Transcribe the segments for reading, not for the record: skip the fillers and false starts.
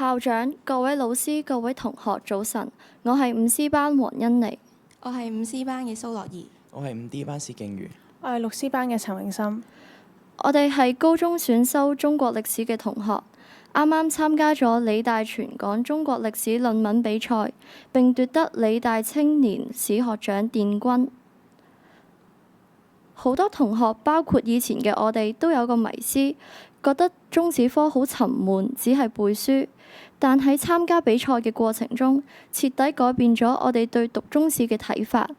校長、各位老師、各位同學，早晨！我係5C班黃欣妮。我係5C班嘅蘇樂怡。我係5D班薛敬如。我係6C班嘅陳永森。我哋係高中選修中國歷史嘅同學，啱啱參加咗理大全港中國歷史論文比賽，並奪得理大青年史學獎殿軍。好多同學，包括以前嘅我哋，都有個迷思，覺得中史科好沉悶，只係背書。但喺參加比賽嘅過程中，徹底改變咗我哋對讀中史嘅睇法。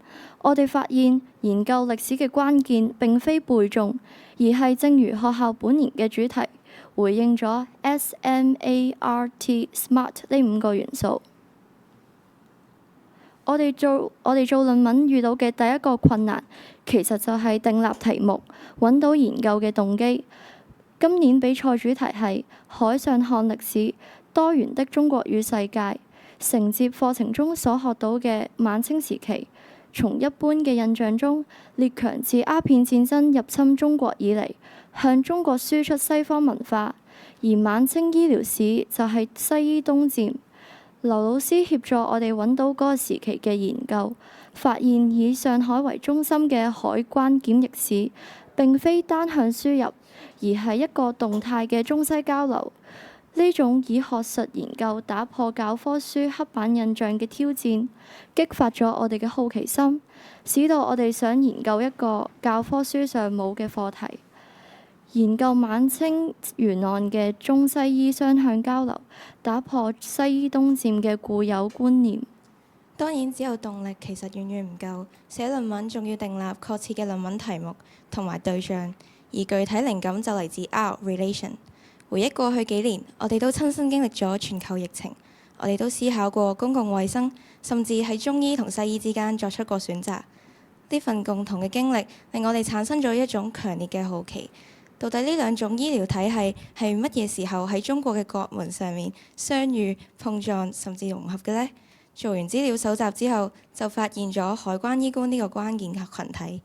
我哋發現研究歷史嘅關鍵並非背誦，而係正如學校本年嘅主題，回應咗 SMART 呢5個元素。我哋做論文遇到嘅第一個困難，其實就係訂立題目，揾到研究嘅動機。今年比賽主題係海上看歷史，多元的中國與世界，承接課程中所學到嘅晚清時期。從一般嘅印象中，列強自鴉片戰爭入侵中國以嚟，向中國輸出西方文化，而晚清醫療史就係西醫東漸。劉老師協助我哋揾到嗰個時期嘅研究，發現以上海為中心嘅海關檢疫史並非單向輸入，而係一個動態嘅中西交流。呢種以學術研究打破教科書刻板印象嘅挑戰，激發咗我哋嘅好奇心，使到我哋想研究一個教科書上冇嘅課題。研究晚清沿岸嘅中西醫雙向交流，打破西醫東漸嘅固有觀念。當然，只有動力其實遠遠唔夠，寫論文仲要訂立確切嘅論文題目同埋對象，而具體靈感就嚟自 relation。回憶過去幾年，我哋都親身經歷咗全球疫情，我哋都思考過公共衛生，甚至喺中醫同西醫之間作出過選擇。呢份共同嘅經歷令我哋產生咗一種強烈嘅好奇。到底呢兩種醫療體系係乜嘢時候喺中國嘅國門上面相遇、碰撞，甚至融合嘅呢？做完資料搜集之後，就發現咗海關醫官呢個關鍵嘅群體，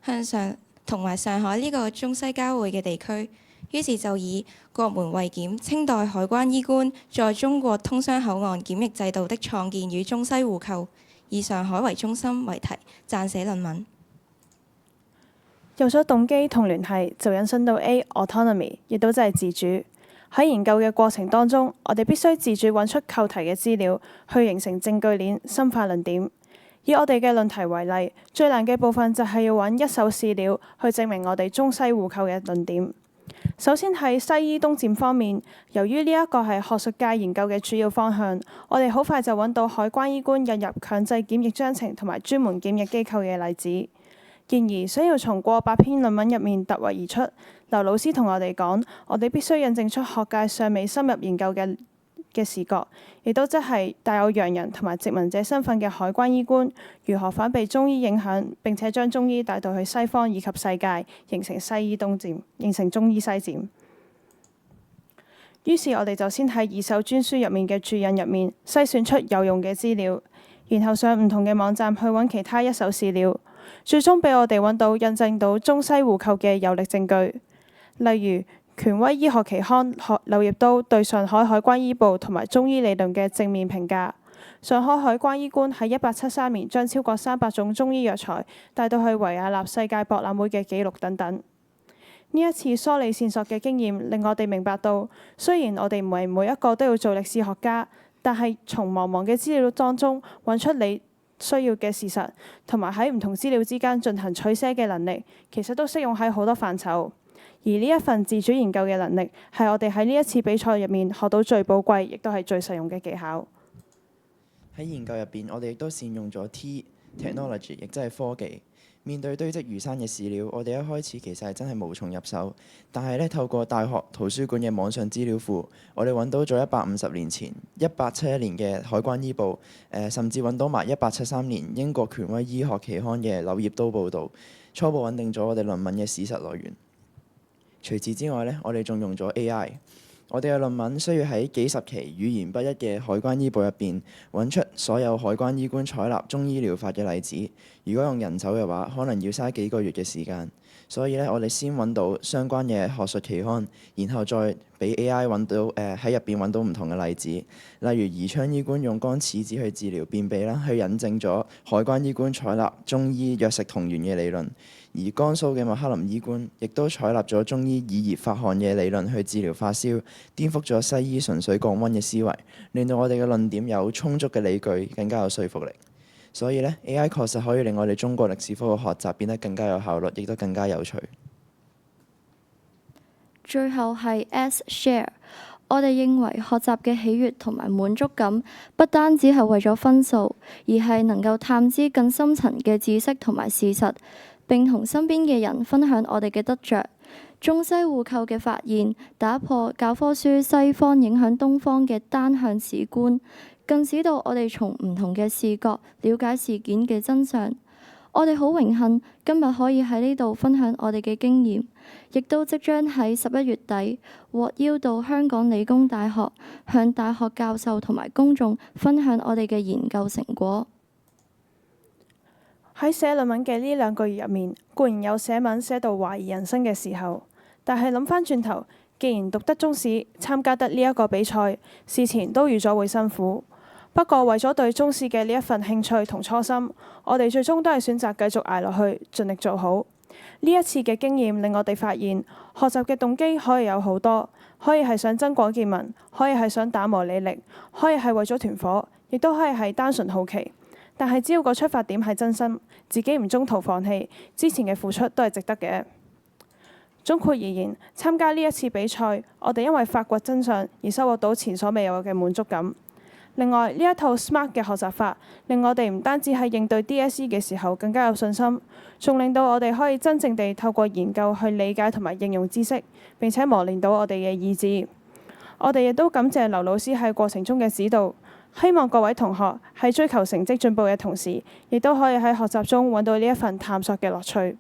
向上同埋上海呢個中西交匯嘅地區，於是就以國門衛檢、清代海關醫官在中國通商口岸檢疫制度的創建與中西互構，以上海為中心為題，撰寫論文。有咗動機同聯繫，就引申到 autonomy， 亦都即係自主。喺研究嘅過程當中，我哋必須自主揾出構題嘅資料，去形成證據鏈、深化論點。以我哋嘅論題為例，最難嘅部分就係要揾一手史料去證明我哋中西互構嘅論點。首先喺西醫東漸方面，由於呢一個係學術界研究嘅主要方向，我哋好快就揾到海關醫官引入強制檢疫章程同埋專門檢疫機構嘅例子。然而，想要從過百篇論文入面突圍而出，劉老師同我哋講，我哋必須印證出學界尚未深入研究嘅視覺，亦都即係帶有洋人同埋殖民者身份嘅海關醫官，如何反被中醫影響，並且將中醫帶到去西方以及世界，形成西醫東漸，形成中醫西漸。於是，我哋就先喺2手專書入面嘅注引入面篩選出有用嘅資料，然後上唔同嘅網站去揾其他一手史料。最終俾我哋揾到印證到中西互構嘅有力證據，例如權威醫學期刊柳葉刀對上海海關醫部同埋中醫理論嘅正面評價，上海海關醫官喺1873年將超過300種中醫藥材帶到去維也納世界博覽會嘅紀錄等等。呢一次梳理線索嘅經驗令我哋明白到，雖然我哋唔係每一個都要做歷史學家，但係從茫茫嘅資料當中揾出你需要嘅事實，同埋喺唔同資料之間進行取捨嘅能力，其實都適用喺好多範疇。而呢一份自主研究嘅能力，係我哋喺呢一次比賽入面學到最寶貴，亦都係最實用嘅技巧。喺研究入邊，我哋亦都善用咗 technology， 亦即係科技。面對堆積如山嘅史料，我哋一開始其實係真係無從入手。但係透過大學圖書館嘅網上資料庫，我哋揾到咗150年前1871年嘅海關醫部，甚至揾到埋1873年英國權威醫學期刊嘅柳葉刀報導，初步穩定咗我哋論文嘅史實來源。除此之外，我哋仲用咗 AI。我哋嘅論文需要喺幾十期語言不一嘅海關醫部入邊揾出所有海關醫官採納中醫療法嘅例子。如果用人手嘅話，可能要嘥幾個月嘅時間。所以呢，我哋先揾到相關嘅學術期刊，然後再俾 AI 揾到喺入邊揾到唔同嘅例子，例如宜昌醫官用乾柿子去治療便秘啦，去引證咗海關醫官採納中醫藥食同源嘅理論；而江蘇嘅麥克林醫官亦都採納咗中醫以熱發汗嘅理論去治療發燒，顛覆咗西醫純粹降溫嘅思維，令到我哋嘅論點有充足嘅理據，更加有說服力。所以呢 AI 確實可以令我哋中國歷史科嘅學習變得更加有效率，亦都更加有趣。最後係 S share， 我哋認為學習嘅喜悅同埋滿足感，不單只係為咗分數，而係能夠探知更深層嘅知識同埋事實，並同身邊嘅人分享我哋嘅得着。中西互扣嘅發現，打破教科書西方影響東方嘅單向史觀，更使到我哋從唔同嘅視角了解事件嘅真相。我哋好榮幸今日可以喺呢度分享我哋嘅經驗，亦都即將喺11月底獲邀到香港理工大學，向大學教授同埋公眾分享我哋嘅研究成果。喺寫論文嘅呢2個月入面，固然有寫文寫到懷疑人生嘅時候，但係諗翻轉頭，既然讀得中史，參加得呢一個比賽，事前都預咗會辛苦。不過為咗對中史嘅呢一份興趣同初心，我哋最終都係選擇繼續捱落去，盡力做好。呢一次嘅經驗令我哋發現，學習嘅動機可以有好多，可以係想增廣見聞，可以係想打磨履歷，可以係為咗團伙，亦都可以係單純好奇。但係只要個出發點係真心，自己唔中途放棄，之前嘅付出都係值得嘅。總括而言，參加呢一次比賽，我哋因為發掘真相而收穫到前所未有嘅滿足感。另外，呢一套 SMART 嘅學習法，令我哋唔單止喺應對 DSE 嘅時候更加有信心，仲令到我哋可以真正地透過研究去理解同埋應用知識，並且磨練到我哋嘅意志。我哋亦都感謝劉老師喺過程中嘅指導，希望各位同學喺追求成績進步嘅同時，亦都可以喺學習中揾到呢一份探索嘅樂趣。